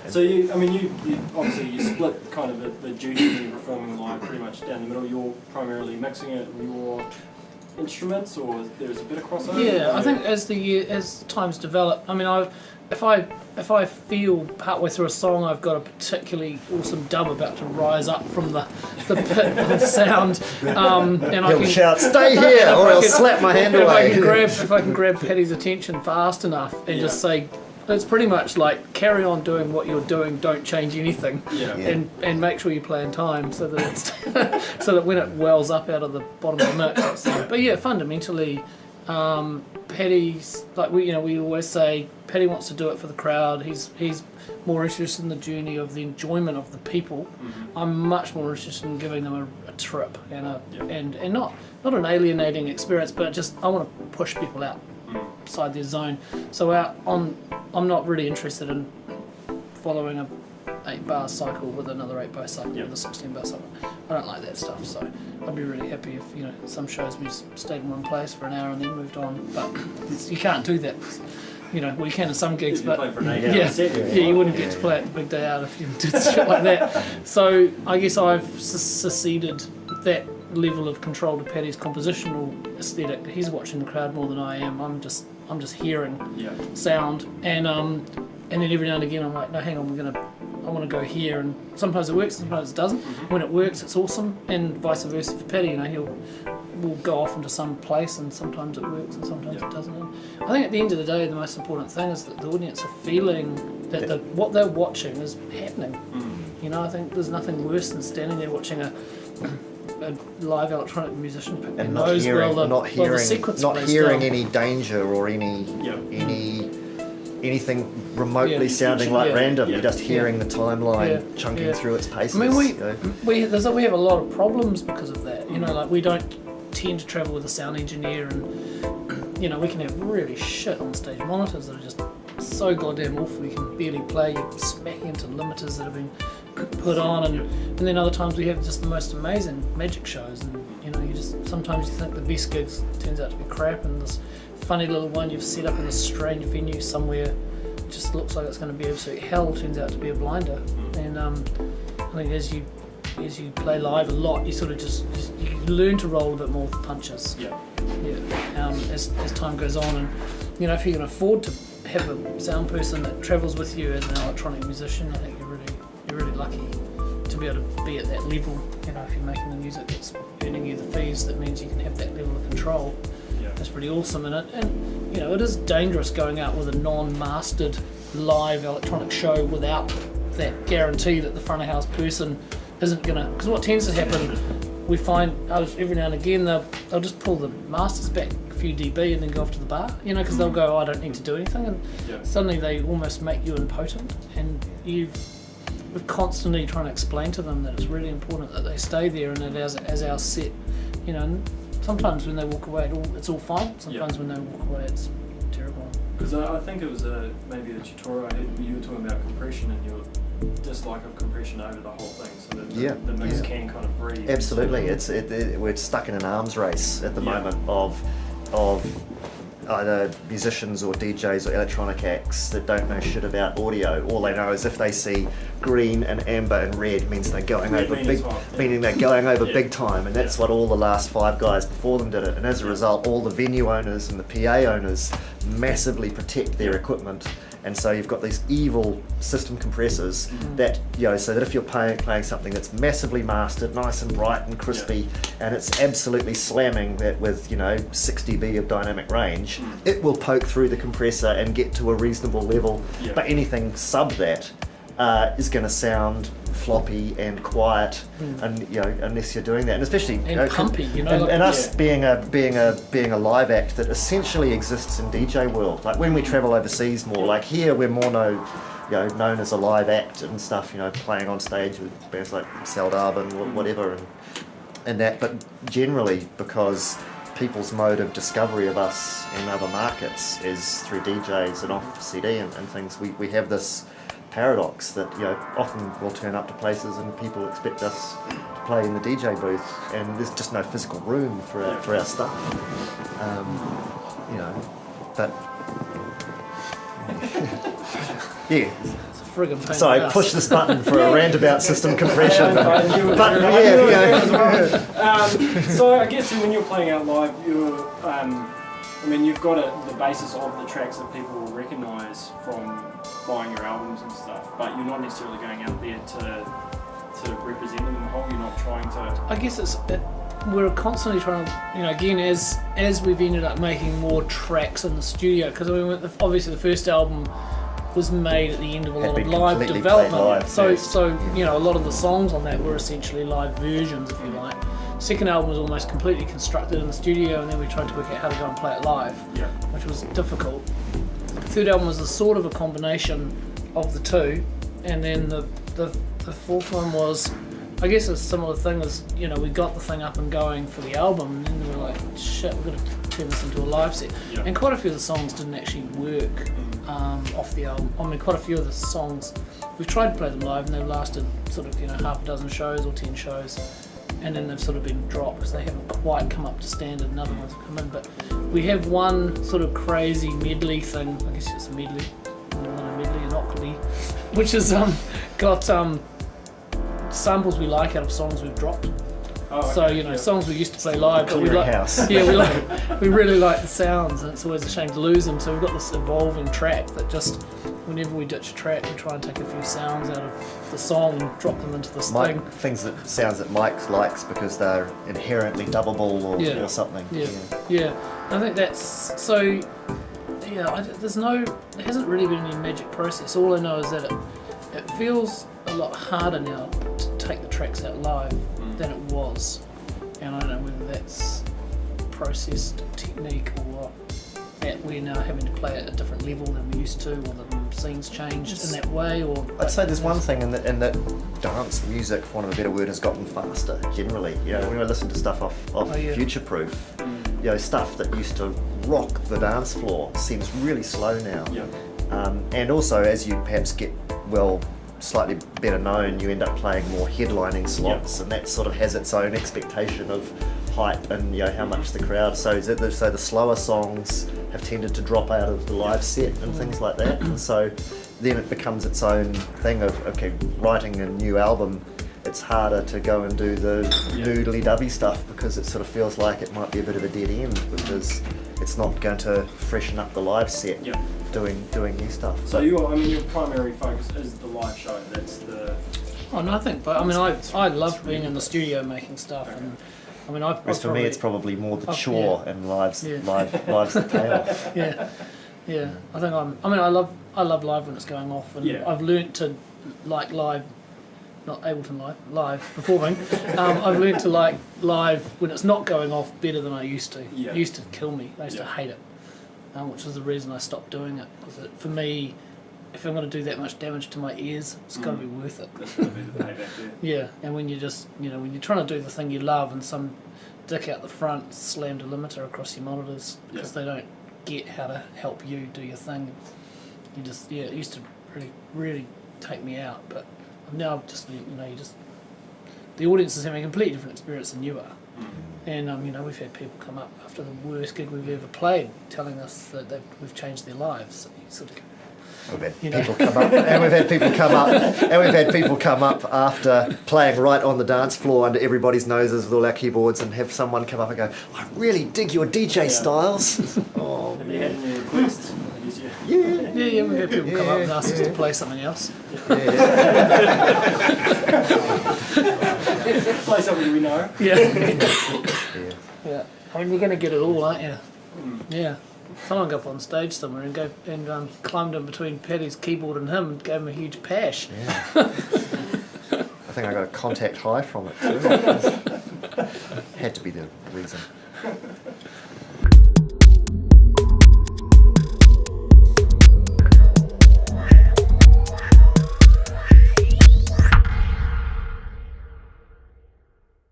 So you obviously you split kind of the duty of performing live pretty much down the middle. You're primarily mixing it with your instruments, or there's a bit of crossover? Yeah, I think as times develop, I mean, if I feel partway through a song I've got a particularly awesome dub about to rise up from the pit of sound, and I He'll can shout, "Stay here!" or I'll slap my hand away. If I can grab Paddy's attention fast enough and just say, it's pretty much like carry on doing what you're doing, don't change anything, and make sure you play in time so that it's so that when it wells up out of the bottom of the mix. But yeah, fundamentally, Paddy's like we always say, Paddy wants to do it for the crowd. He's more interested in the journey of the enjoyment of the people. Mm-hmm. I'm much more interested in giving them a trip and and not an alienating experience, but just I want to push people outside their zone. So I'm not really interested in following a 8-bar cycle with another 8-bar cycle with a 16-bar cycle. I don't like that stuff, so I'd be really happy if some shows we just stayed in one place for an hour and then moved on. But you can't do that. We can in some gigs, but you wouldn't get to play it the big day out if you did shit like that. So I guess I've seceded that level of control to Paddy's compositional aesthetic. He's watching the crowd more than I am. I'm just hearing sound, and then every now and again I'm like, no, hang on, I want to go here, and sometimes it works, sometimes it doesn't. Mm-hmm. When it works, it's awesome, and vice versa for Paddy. We'll go off into some place, and sometimes it works, and sometimes it doesn't. And I think at the end of the day, the most important thing is that the audience are feeling that what they're watching is happening. Mm-hmm. I think there's nothing worse than standing there watching a live electronic musician pick their nose not hearing down. any danger or anything remotely sounding like random. You're just hearing the timeline chunking through its paces. I mean, we have a lot of problems because of that. We don't tend to travel with a sound engineer, and we can have really shit on stage monitors that are just so goddamn awful you can barely play. You're smacking into limiters that have been put on, and then other times we have just the most amazing magic shows, and sometimes you think the best gigs turns out to be crap, and this funny little one you've set up in a strange venue somewhere just looks like it's going to be absolute hell, turns out to be a blinder. And I think as you play live a lot, you sort of just you learn to roll a bit more with punches. As time goes on, and if you can afford to have a sound person that travels with you as an electronic musician, I think you're really lucky to be able to be at that level. If you're making the music that's earning you the fees, that means you can have that level of control. That's pretty awesome, and it is dangerous going out with a non-mastered live electronic show without that guarantee that the front of house person isn't gonna. Because what tends to happen, we find every now and again they'll just pull the masters back a few dB and then go off to the bar, because they'll go, I don't need to do anything, and suddenly they almost make you impotent, and we're constantly trying to explain to them that it's really important that they stay there and that as our set, and sometimes when they walk away it's all fine, sometimes when they walk away it's terrible. Because I think it was maybe a tutorial I heard you were talking about compression and your dislike of compression over the whole thing, so that the mix can kind of breathe. Absolutely, we're stuck in an arms race at the moment of either musicians or DJs or electronic acts that don't know shit about audio. All they know is if they see green and amber and red means they're going over big time, and that's what all the last 5 guys before them did it. And as a result, all the venue owners and the PA owners massively protect their equipment. And so you've got these evil system compressors that, so that if you're playing something that's massively mastered, nice and bright and crispy, and it's absolutely slamming that with, 6 dB of dynamic range, it will poke through the compressor and get to a reasonable level. But anything sub that is going to sound floppy and quiet, and unless you're doing that, and especially pumpy, and us being a live act that essentially exists in DJ world. Like when we travel overseas more, like here we're more known as a live act and stuff, playing on stage with bands like Saldab and whatever and that. But generally, because people's mode of discovery of us in other markets is through DJs and off CD and things, we have this paradox that often we'll turn up to places and people expect us to play in the DJ booth, and there's just no physical room for our stuff. But It's a friggin' pain. Sorry, in the ass. push this button for a roundabout system compression. Yeah, But I yeah, knew it yeah. as well. So I guess when you're playing out live, you've got the basis of the tracks that people will recognise from buying your albums and stuff, but you're not necessarily going out there to represent them in the whole. You're not trying to. I guess we're constantly trying to, again, as we've ended up making more tracks in the studio, because obviously the first album was made at the end of a Had lot of been live completely development. played live so first. a lot of the songs on that were essentially live versions, if you like. Second album was almost completely constructed in the studio, and then we tried to work out how to go and play it live, which was difficult. The third album was a sort of a combination of the two, and then the fourth one was, I guess, a similar thing as, we got the thing up and going for the album, and then we were like, shit, we're going to turn this into a live set. Yeah. And quite a few of the songs didn't actually work off the album. Quite a few of the songs, we've tried to play them live, and they've lasted sort of, half a dozen shows or 10 shows, and then they've sort of been dropped because they haven't quite come up to standard, and other ones have come in. But we have one sort of crazy medley thing, I guess it's a medley, an octave, which has got samples we like out of songs we've dropped. Oh, So okay, songs we used to play live, but we Clearinghouse. we really like the sounds, and it's always a shame to lose them. So we've got this evolving track that just, whenever we ditch a track, we try and take a few sounds out of the song and drop them into this thing. Sounds that Mike likes because they're inherently dubbable or something. Yeah. I think that's so. Yeah, there hasn't really been any magic process. All I know is that it feels a lot harder now to take the tracks out live than it was, and I don't know whether that's processed technique or what, that we're now having to play at a different level than we used to, or the scenes changed in that way, or... I'd say there's one thing in that dance music, for want of a better word, has gotten faster generally. When I listen to stuff off Future Proof, stuff that used to rock the dance floor seems really slow now. Yeah. And also, as you perhaps get slightly better known, you end up playing more headlining slots, and that sort of has its own expectation of hype and how much the crowd. So the slower songs have tended to drop out of the live set and things like that. And so then it becomes its own thing of writing a new album. It's harder to go and do the noodly-dovey stuff because it sort of feels like it might be a bit of a dead end because it's not going to freshen up the live set. Yeah. Doing new stuff. So your primary focus is the live show. That's the. Oh, nothing. But I love being in the studio making stuff, and Whereas for me, it's probably more the chore and lives the payoff. Yeah. I think I love live when it's going off, and I've learnt to like live. Not Ableton live performing. I've learnt to like live when it's not going off better than I used to. Yeah. It used to kill me. I used to hate it, which was the reason I stopped doing it. Because for me, if I'm going to do that much damage to my ears, it's got to be worth it. That's going to be the payback there. Yeah, and when you just, when you're trying to do the thing you love and some dick out the front slammed a limiter across your monitors because they don't get how to help you do your thing, you just, it used to really, really take me out, but now I've just, the audience is having a completely different experience than you are. And, we've had people come up after the worst gig we've ever played telling us that we've changed their lives. So you sort of go, We've had people come up, and we've had people come up after playing right on the dance floor under everybody's noses with all our keyboards, and have someone come up and go, "I really dig your DJ styles." Oh, Have you had any requests? Yeah, we've had people come up and ask us to play something else. Play something we know. Yeah. I mean, you're going to get it all, aren't you? Yeah. Someone got up on stage somewhere and climbed in between Paddy's keyboard and him and gave him a huge pash. Yeah. I think I got a contact high from it too. Had to be the reason.